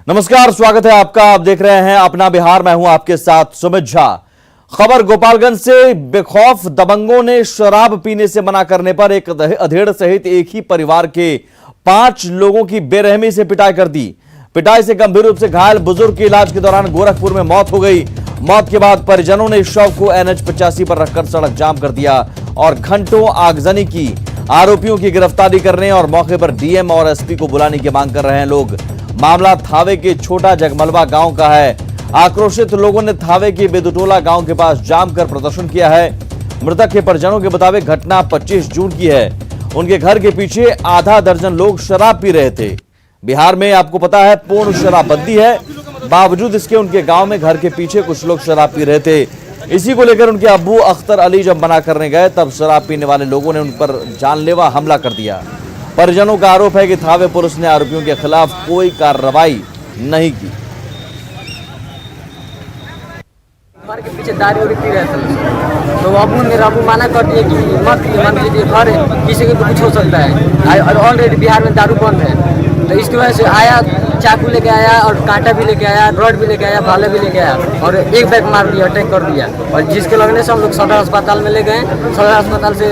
नमस्कार, स्वागत है आपका। आप देख रहे हैं अपना बिहार। मैं हूं आपके साथ सुमित झा। खबर गोपालगंज से। बेखौफ दबंगों ने शराब पीने से मना करने पर एक अधेड़ सहित एक ही परिवार के 5 लोगों की बेरहमी से पिटाई कर दी। पिटाई से गंभीर रूप से घायल बुजुर्ग की इलाज के दौरान गोरखपुर में मौत हो गई। मौत के बाद परिजनों ने शव को NH 85 पर रखकर सड़क जाम कर दिया और घंटों आगजनी की। आरोपियों की गिरफ्तारी करने और मौके पर DM और SP को बुलाने की मांग कर रहे हैं लोग। मामला थावे के छोटा जगमलवा गांव का है। आक्रोशित लोगों ने थावे के बेदुटोला गांव के पास जाम कर प्रदर्शन किया है। मृतक के परिजनों के मुताबिक घटना 25 जून की है। उनके घर के पीछे आधा दर्जन लोग शराब पी रहे थे। बिहार में आपको पता है पूर्ण शराबबंदी है। बावजूद इसके उनके गांव में घर के पीछे कुछ लोग शराब पी रहे थे। इसी को लेकर उनके अब्बू अख्तर अली जब मना करने गए तब शराब पीने वाले लोगों ने उन पर जानलेवा हमला कर दिया। परिजनों का आरोप है कि थावे पुलिस ने आरोपियों के खिलाफ कोई कार्रवाई नहीं की। घर के पीछे दारू उड़ी पी रहे थे तो अबू मेरा अबू माना कर दिए कि मत पी, मान लीजिए घर है, किसी को भी कुछ हो सकता है। ऑलरेडी बिहार में दारू बंद है, तो इसकी वजह से आया, चाकू लेके आया और कांटा भी लेके आया, रॉड भी लेके आया, भाले भी लेके आया और एक बैग मार दिया, अटैक कर दिया। और जिसके लगने से हम लोग सदर अस्पताल में ले गए। सदर अस्पताल से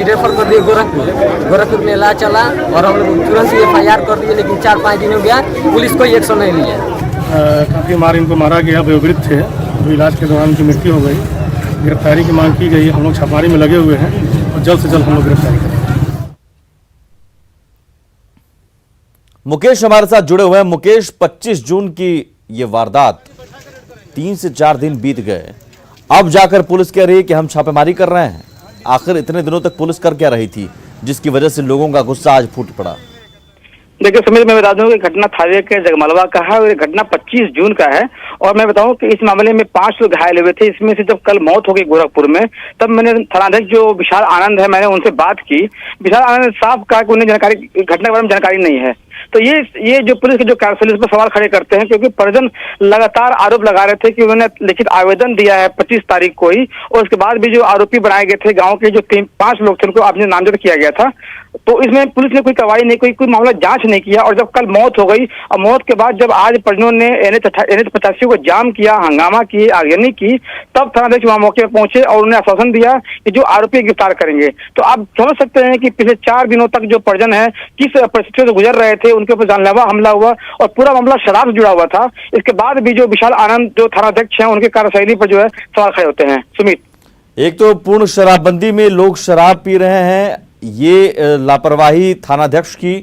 रेफर कर दिए गोरखपुर में इलाज चला और हम लोग तुरंत ही FIR कर दिए, लेकिन 4-5 दिन हो गया, पुलिस कोई एक्शन नहीं लिया। काफ़ी मार इनको मारा गया, वयोवृद्ध थे, तो इलाज के दौरान उनकी मृत्यु हो गई। गिरफ्तारी की मांग की गई। हम लोग छापामारी में लगे हुए हैं और जल्द से जल्द हम लोग गिरफ्तारी करेंगे। मुकेश हमारे साथ जुड़े हुए हैं। मुकेश, 25 जून की ये वारदात, 3 से 4 दिन बीत गए, अब जाकर पुलिस कह रही है कि हम छापेमारी कर रहे हैं। आखिर इतने दिनों तक पुलिस कर क्या रही थी जिसकी वजह से लोगों का गुस्सा आज फूट पड़ा? देखिए सुमित, मैं बता दूं कि घटना थावे के जगमलवा का है और ये घटना 25 जून का है। और मैं बताऊं कि इस मामले में 5 लोग घायल हुए थे। इसमें से जब कल मौत हो गई गोरखपुर में, तब मैंने थानाध्यक्ष जो विशाल आनंद है, मैंने उनसे बात की। विशाल आनंद ने साफ कहा कि उन्हें घटना के बारे में जानकारी नहीं है। तो ये जो पुलिस के जो कार्यशैली पर सवाल खड़े करते हैं, क्योंकि परिजन लगातार आरोप लगा रहे थे कि उन्होंने लिखित आवेदन दिया है 25 तारीख को ही, और उसके बाद भी जो आरोपी बनाए गए थे गांव के जो 5 लोग थे, उनको आपने नामजद किया गया था। तो इसमें पुलिस ने कोई कार्रवाई नहीं, कोई मामला जांच नहीं किया। और जब कल मौत हो गई और मौत के बाद जब आज परिजनों ने NH 85 को जाम किया, हंगामा किए, आगजनी की, तब थानाध्यक्ष वहां मौके पर पहुंचे और उन्हें आश्वासन दिया कि जो आरोपी गिरफ्तार करेंगे। तो आप समझ सकते हैं कि पिछले 4 दिनों तक जो परिजन है किस परिस्थितियों से गुजर रहे थे। उनके ऊपर जानलेवा हमला हुआ और पूरा मामला शराब से जुड़ा हुआ था। इसके बाद भी जो विशाल आनंद जो थानाध्यक्ष हैं, उनके कार्यशैली पर जो है सवाल खड़े होते हैं। सुमित, एक तो पूर्ण शराबबंदी में लोग शराब पी रहे हैं, ये लापरवाही थानाध्यक्ष की,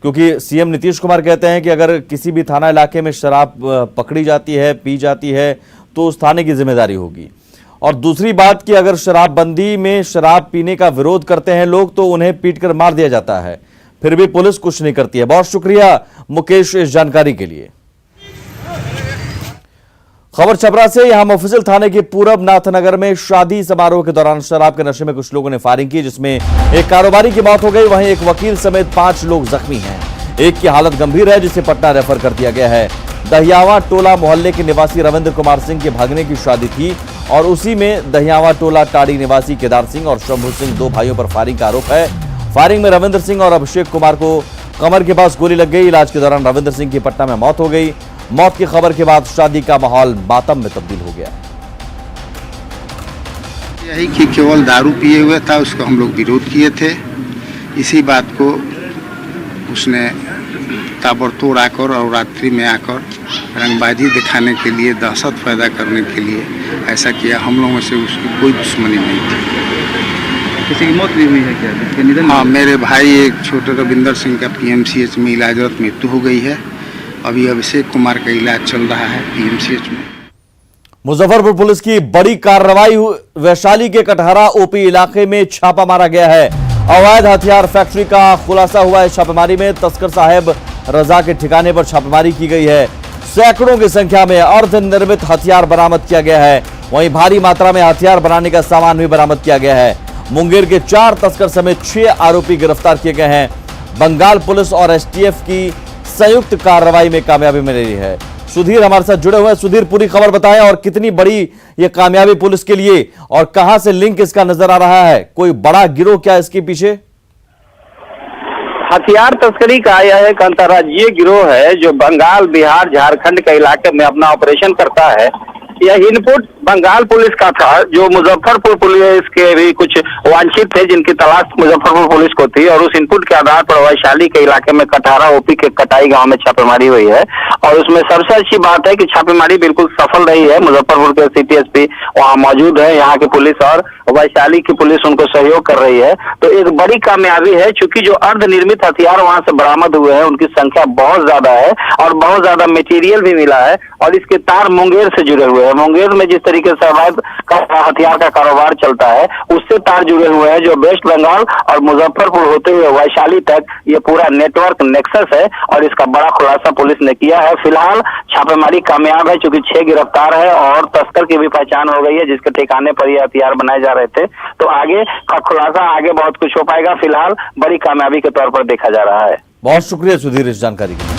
क्योंकि CM नीतीश कुमार कहते हैं कि अगर किसी भी थाना इलाके में शराब पकड़ी जाती है, पी जाती है, तो उस थाने की जिम्मेदारी होगी। और दूसरी बात कि अगर शराबबंदी में शराब पीने का विरोध करते हैं लोग तो उन्हें पीटकर मार दिया जाता है, फिर भी पुलिस कुछ नहीं करती है। बहुत शुक्रिया मुकेश इस जानकारी के लिए। खबर छपरा से। यहां मुफस्सिल थाने के पूरब नाथनगर में शादी समारोह के दौरान शराब के नशे में कुछ लोगों ने फायरिंग की, जिसमें एक कारोबारी की मौत हो गई। वहीं एक वकील समेत 5 लोग जख्मी हैं। एक की हालत गंभीर है, जिसे पटना रेफर कर दिया गया है। दहियावा टोला मोहल्ले के निवासी रविंद्र कुमार सिंह के भागने की शादी थी और उसी में दहियावा टोला टाड़ी निवासी केदार सिंह और शंभू सिंह, 2 भाइयों पर फायरिंग का आरोप है। फायरिंग में रविंद्र सिंह और अभिषेक कुमार को कमर के पास गोली लग गई। इलाज के दौरान रविंद्र सिंह की पटना में मौत हो गई। मौत की खबर के बाद शादी का माहौल मातम में तब्दील हो गया। यही कि केवल दारू पिए हुए था, उसको हम लोग विरोध किए थे। इसी बात को उसने ताबड़तोड़ आकर और रात्रि में आकर रंगबाजी दिखाने के लिए, दहशत पैदा करने के लिए ऐसा किया। हम लोगों से उसकी कोई दुश्मनी नहीं थी। किसी की मौत भी हुई है क्या? किसके निधन? हाँ, मेरे भाई एक छोटे रविंदर सिंह का PMCH में इलाजरत मृत्यु हो गई है। अभी अभिषेक कुमार का इलाज चल रहा है PMCH में। मुजफ्फरपुर पुलिस की बड़ी कार्रवाई। वैशाली के कटहरा OP इलाके में छापा मारा गया है। अवैध हथियार फैक्ट्री का खुलासा हुआ है। छापेमारी में तस्कर साहेब रजा के ठिकाने पर छापेमारी की गई है। सैकड़ों की संख्या में अर्धनिर्मित हथियार बरामद किया गया है। वहीं भारी मात्रा में हथियार बनाने का सामान भी बरामद किया गया है। मुंगेर के 4 तस्कर समेत 6 आरोपी गिरफ्तार किए गए हैं। बंगाल पुलिस और STF की संयुक्त कार्रवाई में कामयाबी मिल रही है। सुधीर हमारे साथ जुड़े हुए हैं। सुधीर, पूरी खबर बताएं और कितनी बड़ी ये कामयाबी पुलिस के लिए और कहां से लिंक इसका नजर आ रहा है? कोई बड़ा गिरोह क्या इसके पीछे? हथियार तस्करी का यह एक अंतर्राज्यीय गिरोह है जो बंगाल, बिहार, झारखंड के इलाके में अपना ऑपरेशन करता है। यह इनपुट बंगाल पुलिस का था, जो मुजफ्फरपुर पुलिस के भी कुछ वांछित थे जिनकी तलाश मुजफ्फरपुर पुलिस को थी, और उस इनपुट के आधार पर वैशाली के इलाके में कटहरा ओपी के कटाई गांव में छापेमारी हुई है। और उसमें सबसे अच्छी बात है कि छापेमारी बिल्कुल सफल रही है। मुजफ्फरपुर के सिटी एसपी वहां मौजूद है, यहाँ की पुलिस और वैशाली की पुलिस उनको सहयोग कर रही है। तो एक बड़ी कामयाबी है, चूंकि जो अर्धनिर्मित हथियार वहां से बरामद हुए हैं उनकी संख्या बहुत ज्यादा है और बहुत ज्यादा मटेरियल भी मिला है, और इसके तार मुंगेर से जुड़े हुए हैं। मुंगेर में जिस तरीके से अवैध हथियार का कारोबार चलता है उससे तार जुड़े हुए हैं, जो वेस्ट बंगाल और मुजफ्फरपुर होते हुए वैशाली तक ये पूरा नेटवर्क नेक्सस है, और इसका बड़ा खुलासा पुलिस ने किया है। फिलहाल छापेमारी कामयाब है, चूंकि 6 गिरफ्तार है और तस्कर की भी पहचान हो गई है जिसके ठिकाने पर ये हथियार बनाए जा रहे थे। तो आगे का खुलासा आगे बहुत कुछ हो पाएगा, फिलहाल बड़ी कामयाबी के तौर पर देखा जा रहा है। बहुत शुक्रिया सुधीर इस जानकारी के लिए।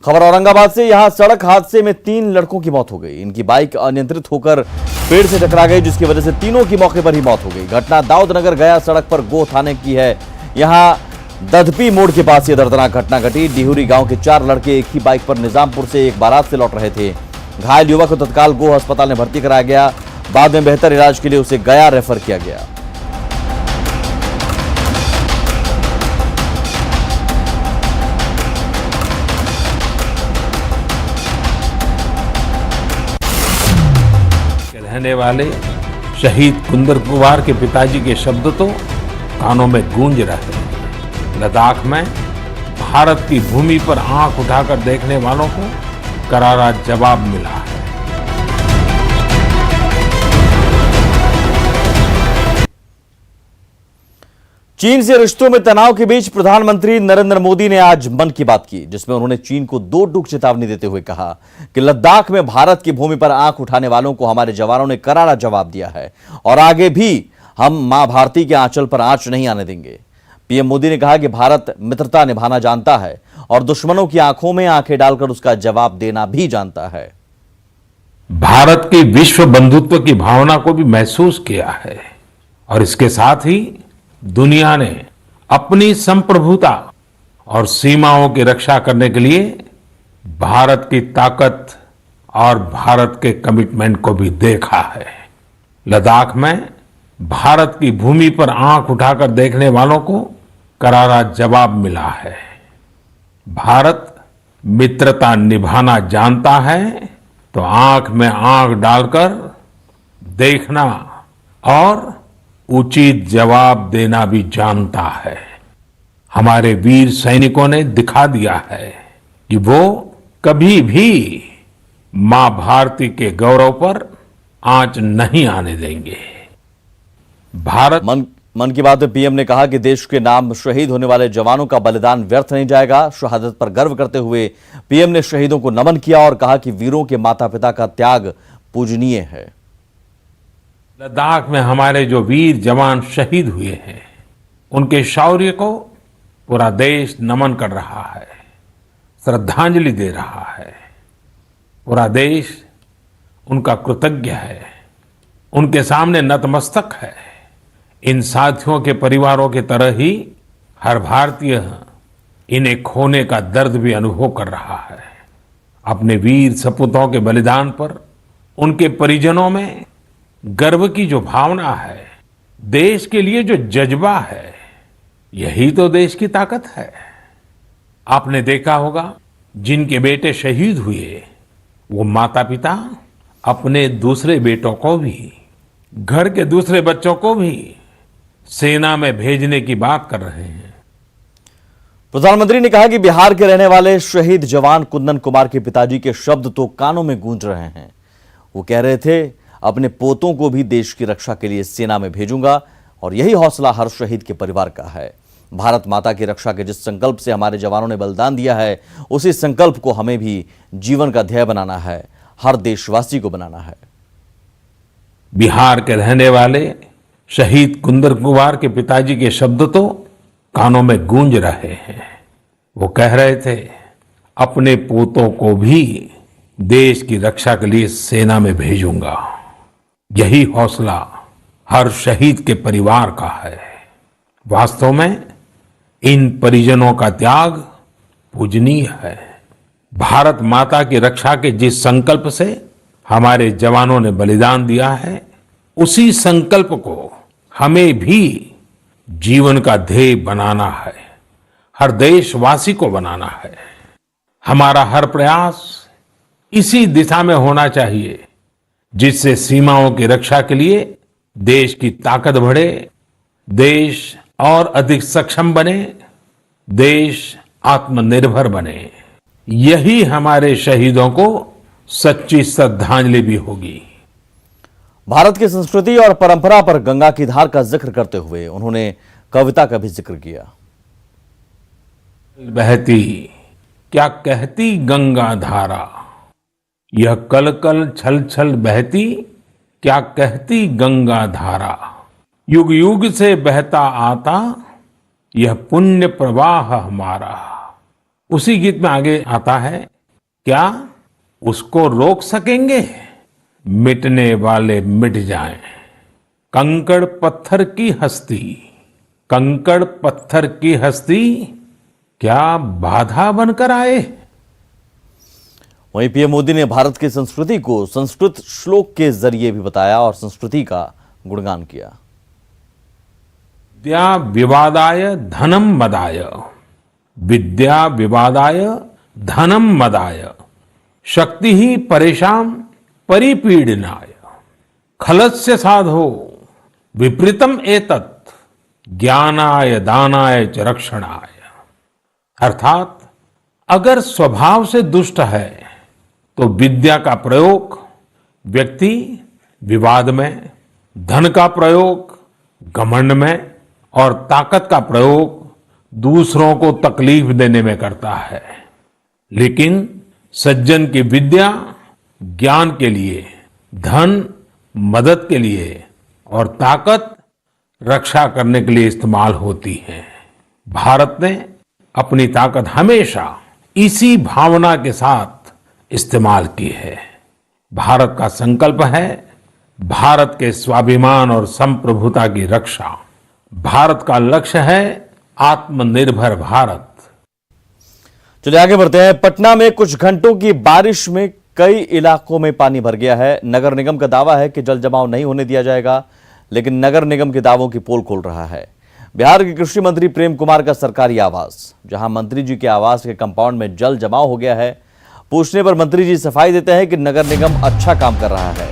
खबर औरंगाबाद से, यहां सड़क हादसे में 3 लड़कों की मौत हो गई। इनकी बाइक अनियंत्रित होकर पेड़ से टकरा गई, जिसकी वजह से तीनों की मौके पर ही मौत हो गई। घटना दाऊदनगर गया सड़क पर गो थाने की है। यहां दधपी मोड़ के पास यह दर्दनाक घटना घटी। डिहुरी गांव के 4 लड़के एक ही बाइक पर निजामपुर से एक बारात से लौट रहे थे। घायल युवक को तत्काल गो अस्पताल में भर्ती कराया गया। बाद में बेहतर इलाज के लिए उसे गया रेफर किया गया। रहने वाले शहीद कुंदन कुमार के पिताजी के शब्द तो कानों में गूंज रहे हैं। लद्दाख में भारत की भूमि पर आंख उठाकर देखने वालों को करारा जवाब मिला है। चीन से रिश्तों में तनाव के बीच प्रधानमंत्री नरेंद्र मोदी ने आज मन की बात की, जिसमें उन्होंने चीन को 2 टूक चेतावनी देते हुए कहा कि लद्दाख में भारत की भूमि पर आंख उठाने वालों को हमारे जवानों ने करारा जवाब दिया है और आगे भी हम मां भारती के आंचल पर आंच नहीं आने देंगे। पीएम मोदी ने कहा कि भारत मित्रता निभाना जानता है और दुश्मनों की आंखों में आंखें डालकर उसका जवाब देना भी जानता है। भारत की विश्व बंधुत्व की भावना को भी महसूस किया है और इसके साथ ही दुनिया ने अपनी संप्रभुता और सीमाओं की रक्षा करने के लिए भारत की ताकत और भारत के कमिटमेंट को भी देखा है। लद्दाख में भारत की भूमि पर आंख उठाकर देखने वालों को करारा जवाब मिला है। भारत मित्रता निभाना जानता है तो आंख में आंख डालकर देखना और उचित जवाब देना भी जानता है। हमारे वीर सैनिकों ने दिखा दिया है कि वो कभी भी मां भारती के गौरव पर आंच नहीं आने देंगे। भारत मन की बात में पीएम ने कहा कि देश के नाम शहीद होने वाले जवानों का बलिदान व्यर्थ नहीं जाएगा। शहादत पर गर्व करते हुए पीएम ने शहीदों को नमन किया और कहा कि वीरों के माता पिता का त्याग पूजनीय है। लद्दाख में हमारे जो वीर जवान शहीद हुए हैं उनके शौर्य को पूरा देश नमन कर रहा है, श्रद्धांजलि दे रहा है। पूरा देश उनका कृतज्ञ है, उनके सामने नतमस्तक है। इन साथियों के परिवारों की तरह ही हर भारतीय इन्हें खोने का दर्द भी अनुभव कर रहा है। अपने वीर सपूतों के बलिदान पर उनके परिजनों में गर्व की जो भावना है, देश के लिए जो जज्बा है, यही तो देश की ताकत है। आपने देखा होगा जिनके बेटे शहीद हुए वो माता पिता अपने दूसरे बेटों को भी, घर के दूसरे बच्चों को भी सेना में भेजने की बात कर रहे हैं। प्रधानमंत्री ने कहा कि बिहार के रहने वाले शहीद जवान कुंदन कुमार के पिताजी के शब्द तो कानों में गूंज रहे हैं। वो कह रहे थे, अपने पोतों को भी देश की रक्षा के लिए सेना में भेजूंगा और यही हौसला हर शहीद के परिवार का है। भारत माता की रक्षा के जिस संकल्प से हमारे जवानों ने बलिदान दिया है, उसी संकल्प को हमें भी जीवन का ध्येय बनाना है, हर देशवासी को बनाना है। बिहार के रहने वाले शहीद कुंदन कुमार के पिताजी के शब्द तो कानों में गूंज रहे हैं। वो कह रहे थे, अपने पोतों को भी देश की रक्षा के लिए सेना में भेजूंगा, यही हौसला हर शहीद के परिवार का है। वास्तव में इन परिजनों का त्याग पूजनीय है। भारत माता की रक्षा के जिस संकल्प से हमारे जवानों ने बलिदान दिया है, उसी संकल्प को हमें भी जीवन का ध्येय बनाना है, हर देशवासी को बनाना है। हमारा हर प्रयास इसी दिशा में होना चाहिए, जिससे सीमाओं की रक्षा के लिए देश की ताकत बढ़े, देश और अधिक सक्षम बने, देश आत्मनिर्भर बने। यही हमारे शहीदों को सच्ची श्रद्धांजलि भी होगी। भारत की संस्कृति और परंपरा पर गंगा की धार का जिक्र करते हुए उन्होंने कविता का भी जिक्र किया। बहती क्या कहती गंगा धारा, यह कल कल छल छल बहती क्या कहती गंगा धारा। युग युग से बहता आता यह पुण्य प्रवाह हमारा। उसी गीत में आगे आता है, क्या उसको रोक सकेंगे, मिटने वाले मिट जाएं। कंकड़ पत्थर की हस्ती, कंकड़ पत्थर की हस्ती क्या बाधा बनकर आए। वहीं पीएम मोदी ने भारत की संस्कृति को संस्कृत श्लोक के जरिए भी बताया और संस्कृति का गुणगान किया। विद्या विवादाय धनम मदाय, विद्या विवादाय धनम मदाय, शक्ति ही परेशान परिपीडनाय, खलस्य साधो विपरीतम एतत्, ज्ञानाय दानाय च रक्षणाय। अर्थात अगर स्वभाव से दुष्ट है तो विद्या का प्रयोग व्यक्ति विवाद में, धन का प्रयोग घमंड में और ताकत का प्रयोग दूसरों को तकलीफ देने में करता है। लेकिन सज्जन की विद्या ज्ञान के लिए, धन मदद के लिए और ताकत रक्षा करने के लिए इस्तेमाल होती है। भारत ने अपनी ताकत हमेशा इसी भावना के साथ इस्तेमाल की है। भारत का संकल्प है भारत के स्वाभिमान और संप्रभुता की रक्षा। भारत का लक्ष्य है आत्मनिर्भर भारत। चलिए आगे बढ़ते हैं। पटना में कुछ घंटों की बारिश में कई इलाकों में पानी भर गया है। नगर निगम का दावा है कि जल जमाव नहीं होने दिया जाएगा, लेकिन नगर निगम के दावों की पोल खोल रहा है। बिहार के कृषि मंत्री प्रेम कुमार का सरकारी आवास, जहां मंत्री जी के आवास के कंपाउंड में जल जमाव हो गया है। पूछने पर मंत्री जी सफाई देते हैं कि नगर निगम अच्छा काम कर रहा है,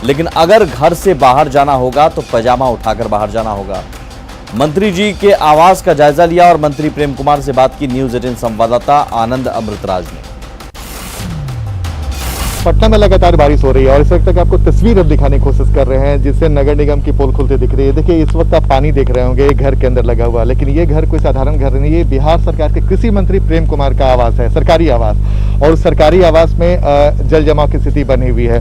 लेकिन अगर घर से बाहर जाना होगा तो पैजामा उठाकर बाहर जाना होगा। मंत्री जी के आवास का जायजा लिया और मंत्री प्रेम कुमार से बात की न्यूज 18 संवाददाता आनंद अमृतराज ने। पटना में लगातार बारिश हो रही है और इस वक्त तक आपको तस्वीर अब दिखाने की कोशिश कर रहे हैं, जिससे नगर निगम की पोल खुलते दिख रही है। देखिए इस वक्त आप पानी देख रहे होंगे घर के अंदर लगा हुआ, लेकिन ये घर कोई साधारण घर नहीं है। बिहार सरकार के कृषि मंत्री प्रेम कुमार का आवास है, सरकारी आवास, और उस सरकारी आवास में जल जमाव की स्थिति बनी हुई है।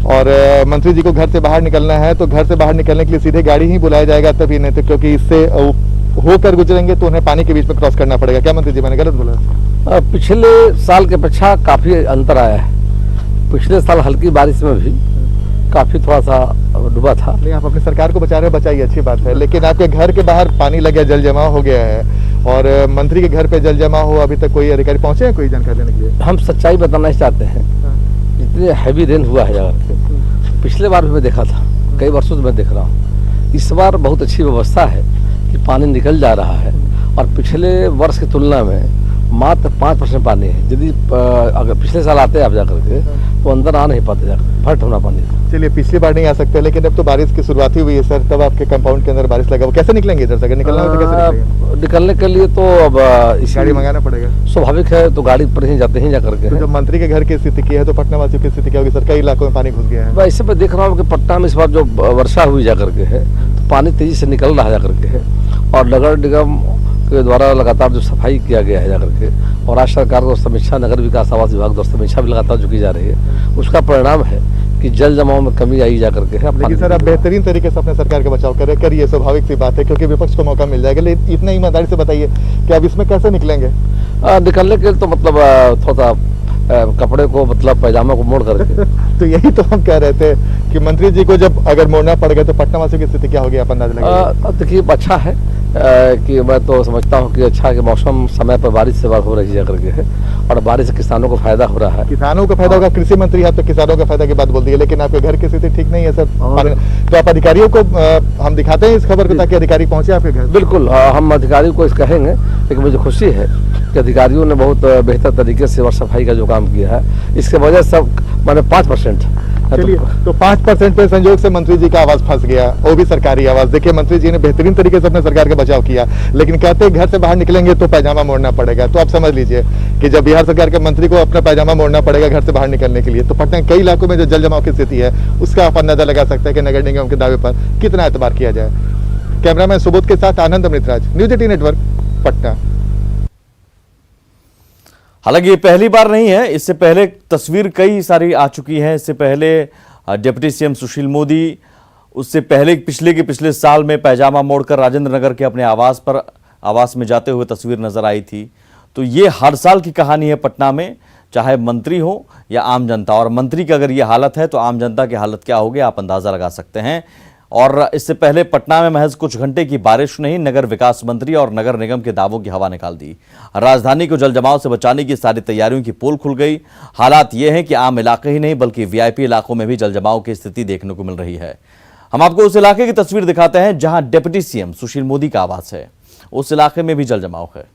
और मंत्री जी को घर से बाहर निकलना है तो घर से बाहर निकलने के लिए सीधे गाड़ी ही बुलाया जाएगा, तभी नहीं तो क्योंकि इससे होकर गुजरेंगे तो उन्हें पानी के बीच में क्रॉस करना पड़ेगा। क्या मंत्री जी, मैंने गलत बोला? पिछले साल के अपेक्षा काफी अंतर आया है। पिछले साल हल्की बारिश में भी काफी थोड़ा सा डूबा था। नहीं, आप अपनी सरकार को बचा रहे हैं, बचाइए, अच्छी बात है, लेकिन आपके घर के बाहर पानी लग गया, जल जमाव हो गया है और मंत्री के घर पे जल जमाव हो, अभी तक कोई अधिकारी पहुंचे हैं कोई जानकारी देने के लिए? हम सच्चाई बताना चाहते हैं, इतने हैवी रेन हुआ है जाकर के। पिछले बार भी मैं देखा था, कई वर्षों से मैं देख रहा हूँ। इस बार बहुत अच्छी व्यवस्था है कि पानी निकल जा रहा है और पिछले वर्ष की तुलना में मात्र 5% पानी है। यदि अगर पिछले साल आते आप जाकर के तो अंदर आ नहीं पाते, जाकर फट होना पानी। चलिए पिछली बार नहीं आ सकते, लेकिन अब तो बारिश की शुरुआत ही हुई है सर, तब आपके कंपाउंड के अंदर बारिश लगा, वो कैसे निकलेंगे इधर से? अगर निकलना हो तो कैसे निकलेंगे? निकलने के लिए तो अब गाड़ी मंगाना पड़ेगा, स्वाभाविक है, तो गाड़ी पर ही जाते हैं जाकर के। तो जब मंत्री के घर की स्थिति की है तो पटना वासियों की स्थिति क्या होगी सर? कई इलाकों में पानी घुस गया है। वैसे मैं देख रहा हूँ कि पटना में इस बार जो वर्षा हुई जाकर के है तो पानी तेजी से निकल रहा है जाकर के है, और नगर निगम के द्वारा लगातार जो सफाई किया गया है जाकर के, और राज्य सरकार को समीक्षा, नगर विकास आवास विभाग द्वारा समीक्षा भी लगातार जो की जा रही है, उसका परिणाम है कि जल जमाव में कमी आई जाकर के है। लेकिन सर आप बेहतरीन तरीके से अपने सरकार का बचाव करिए, स्वाभाविक सी बात है, क्योंकि विपक्ष को मौका मिल जाएगा। लेकिन इतना ईमानदारी से बताइए कि अब इसमें कैसे निकलेंगे? निकलने के लिए तो मतलब थोड़ा सा कपड़े को, मतलब पैजामा को मोड़ करके तो यही तो हम कह रहे थे कि मंत्री जी को जब अगर मोड़ना पड़ गया तो पटना वासियों की स्थिति क्या होगी, आप अंदाजा लगाइए। देखिए अच्छा है कि मैं तो समझता हूँ कि अच्छा कि मौसम समय पर बारिश से हो रही है करके है, और बारिश से किसानों को फायदा हो रहा है। किसानों को फायदा होगा, कृषि मंत्री है तो किसानों का फायदा की बात बोल दी है, लेकिन आपके घर की स्थिति ठीक नहीं है सर। तो आप अधिकारियों को हम दिखाते हैं इस खबर को ताकि अधिकारी पहुंचे आपके घर। बिल्कुल, हम अधिकारियों को इस कहेंगे, लेकिन मुझे खुशी है कि अधिकारियों ने बहुत बेहतर तरीके से और सफाई का जो काम किया है, इसके वजह से मैंने 5%। चलिए, तो 5% पे संयोग से मंत्री जी का आवाज फंस गया, वो भी सरकारी आवाज। देखिए, मंत्री जी ने बेहतरीन तरीके से अपने सरकार का बचाव किया, लेकिन कहते हैं घर से बाहर निकलेंगे तो पैजामा मोड़ना पड़ेगा। तो आप समझ लीजिए कि जब बिहार सरकार के मंत्री को अपना पैजामा मोड़ना पड़ेगा घर से बाहर निकलने के लिए, तो पटना के कई इलाकों में जो जल जमाव की स्थिति है उसका आप अंदाजा लगा सकते हैं कि नगर निगम के दावे पर कितना एतबार किया जाए। कैमरामैन सुबोध के साथ आनंद अमृतराज, न्यूज 18 नेटवर्क, पटना। हालांकि ये पहली बार नहीं है, इससे पहले तस्वीर कई सारी आ चुकी है। इससे पहले डिप्टी सीएम सुशील मोदी, उससे पहले पिछले साल में पैजामा मोड़कर राजेंद्र नगर के अपने आवास में जाते हुए तस्वीर नजर आई थी। तो ये हर साल की कहानी है पटना में, चाहे मंत्री हो या आम जनता। और मंत्री की अगर ये हालत है तो आम जनता की हालत क्या होगी आप अंदाजा लगा सकते हैं। और इससे पहले पटना में महज कुछ घंटे की बारिश नहीं, नगर विकास मंत्री और नगर निगम के दावों की हवा निकाल दी। राजधानी को जल जमाव से बचाने की सारी तैयारियों की पोल खुल गई। हालात ये हैं कि आम इलाके ही नहीं बल्कि वीआईपी इलाकों में भी जल जमाव की स्थिति देखने को मिल रही है। हम आपको उस इलाके की तस्वीर दिखाते हैं जहां डिप्टी सीएम सुशील मोदी का आवास है। उस इलाके में भी जल जमाव है।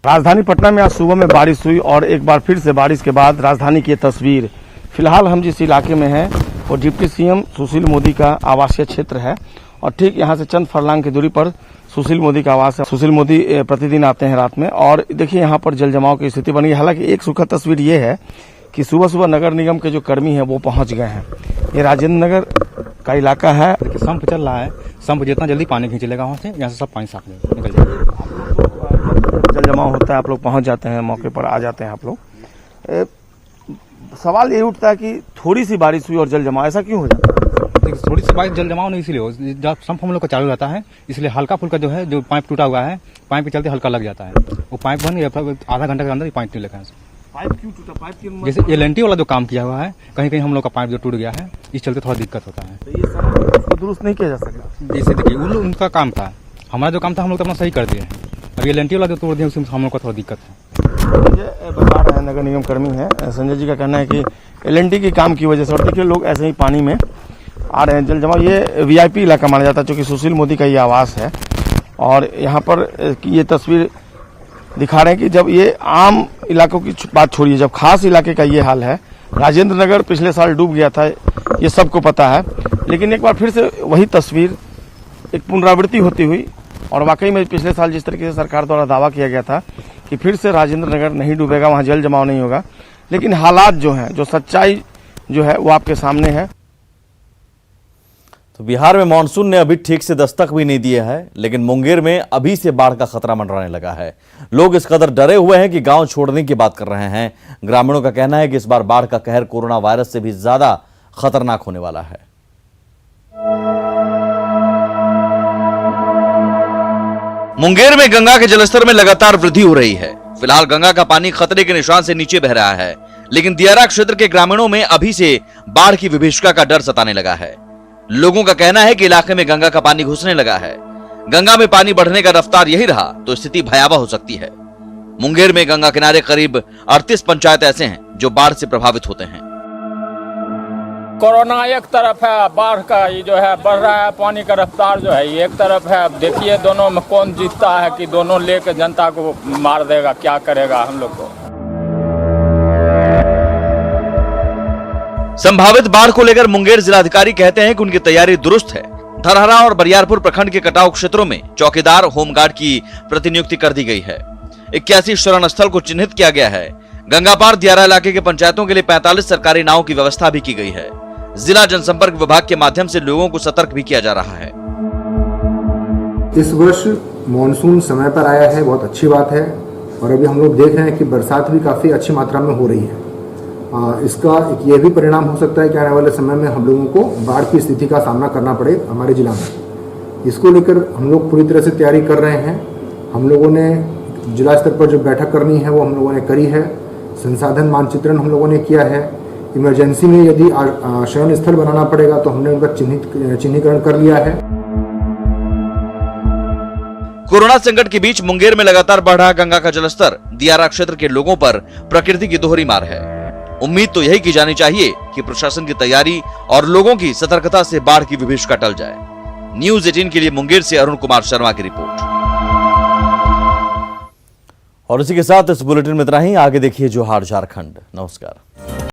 राजधानी पटना में आज सुबह में बारिश हुई और एक बार फिर से बारिश के बाद राजधानी की तस्वीर। फिलहाल हम जिस इलाके में हैं वो डिप्टी सीएम सुशील मोदी का आवासीय क्षेत्र है और ठीक यहाँ से चंद फरलांग की दूरी पर सुशील मोदी का आवास है। सुशील मोदी प्रतिदिन आते हैं रात में और देखिए यहाँ पर जल जमाव की स्थिति बनी है। हालांकि एक सुखद तस्वीर ये है कि सुबह सुबह नगर निगम के जो कर्मी हैं वो पहुंच गए हैं। ये राजेंद्र नगर का इलाका है। संप चल रहा है, संप जितना जल्दी पानी खींच लेगा वहाँ से, यहाँ से सब पानी साफ निकल जाएगा। जल जमाव होता है, आप लोग पहुंच जाते हैं, मौके पर आ जाते हैं आप लोग। सवाल ये उठता है कि थोड़ी सी बारिश हुई और जल जमाव, ऐसा क्यों हो जाता है? थोड़ी सी बारिश जल जमाव नहीं इसलिए हो, जब संप हम लोग का चालू रहता है इसलिए हल्का फुल्का जो है, जो पाइप टूटा हुआ है, पाइप के चलते हल्का लग जाता है। वो पाइप बन गया, आधा घंटे के अंदर ही पाइप नहीं लगा। पाइप क्यों टूटा? पाइप की जैसे एलएनटी वाला जो काम किया हुआ है, कहीं कहीं हम लोग का पाइप जो टूट गया है, इस चलते थोड़ा दिक्कत होता है। तो ये सब इसको दुरुस्त नहीं किया जा सकता? जैसे देखिए उनका काम था, हमारा जो काम था हम लोग तो अपना सही कर दिए हैं। अब एलएनटी वाला जो तोड़ दिया उसमें हम लोग को थोड़ा दिक्कत है। ये बता रहे हैं नगर निगम कर्मी हैं, संजय जी का कहना है कि एलएनटी के काम की वजह से, और देखिए लोग ऐसे ही पानी में आ रहे हैं। जल जमाव ये वीआईपी इलाका माना जाता है क्योंकि सुशील मोदी का ये आवास है। और यहाँ पर ये तस्वीर दिखा रहे हैं कि जब ये आम इलाकों की बात छोड़िए, जब खास इलाके का ये हाल है। राजेंद्र नगर पिछले साल डूब गया था, ये सबको पता है, लेकिन एक बार फिर से वही तस्वीर एक पुनरावृत्ति होती हुई। और वाकई में पिछले साल जिस तरीके से सरकार द्वारा दावा किया गया था कि फिर से राजेंद्र नगर नहीं डूबेगा, वहां जल जमाव नहीं होगा, लेकिन हालात जो हैं, जो सच्चाई जो है वो आपके सामने है। तो बिहार में मानसून ने अभी ठीक से दस्तक भी नहीं दिया है, लेकिन मुंगेर में अभी से बाढ़ का खतरा मंडराने लगा है। लोग इस कदर डरे हुए हैं कि गांव छोड़ने की बात कर रहे हैं। ग्रामीणों का कहना है कि इस बार बाढ़ का कहर कोरोना वायरस से भी ज्यादा खतरनाक होने वाला है। मुंगेर में गंगा के जलस्तर में लगातार वृद्धि हो रही है। फिलहाल गंगा का पानी खतरे के निशान से नीचे बह रहा है, लेकिन दियारा क्षेत्र के ग्रामीणों में अभी से बाढ़ की विभीषिका का डर सताने लगा है। लोगों का कहना है कि इलाके में गंगा का पानी घुसने लगा है। गंगा में पानी बढ़ने का रफ्तार यही रहा तो स्थिति भयावह हो सकती है। मुंगेर में गंगा किनारे करीब 38 पंचायत ऐसे हैं जो बाढ़ से प्रभावित होते हैं। कोरोना एक तरफ है, बाढ़ का ये जो है बढ़ रहा है, पानी का रफ्तार जो है ये एक तरफ है। अब देखिए दोनों में कौन जीतता है कि दोनों लेकर जनता को मार देगा, क्या करेगा हम लोग को। संभावित बाढ़ को लेकर मुंगेर जिलाधिकारी कहते हैं कि उनकी तैयारी दुरुस्त है। धरहरा और बरियारपुर प्रखंड के कटाव क्षेत्रों में चौकीदार होमगार्ड की प्रतिनियुक्ति कर दी गई है। 81 शरण स्थल को चिन्हित किया गया है। गंगा पार दियारा इलाके के पंचायतों के लिए 45 सरकारी नावों की व्यवस्था भी की गई है। जिला जनसंपर्क विभाग के माध्यम से लोगों को सतर्क भी किया जा रहा है। इस वर्ष मॉनसून समय पर आया है, बहुत अच्छी बात है। और अभी हम लोग देख रहे हैं कि बरसात भी काफ़ी अच्छी मात्रा में हो रही है। इसका एक ये भी परिणाम हो सकता है कि आने वाले समय में हम लोगों को बाढ़ की स्थिति का सामना करना पड़े हमारे जिला में। इसको लेकर हम लोग पूरी तरह से तैयारी कर रहे हैं। हम लोगों ने जिला स्तर पर जो बैठक करनी है वो हम लोगों ने करी है। संसाधन मानचित्रण हम लोगों ने किया है। इमरजेंसी में यदि शरण स्थल बनाना पड़ेगा तो हमने उनका चिन्हीकरण कर लिया है। कोरोना संकट के बीच मुंगेर में लगातार बढ़ रहा गंगा का जलस्तर दियारा क्षेत्र के लोगों पर प्रकृति की दोहरी मार है। उम्मीद तो यही की जानी चाहिए कि प्रशासन की तैयारी और लोगों की सतर्कता से बाढ़ की विभीषिका टल जाए। न्यूज 18 के लिए मुंगेर से अरुण कुमार शर्मा की रिपोर्ट। और इसी के साथ इस बुलेटिन में इतना ही। आगे देखिए जोहार झारखंड। नमस्कार।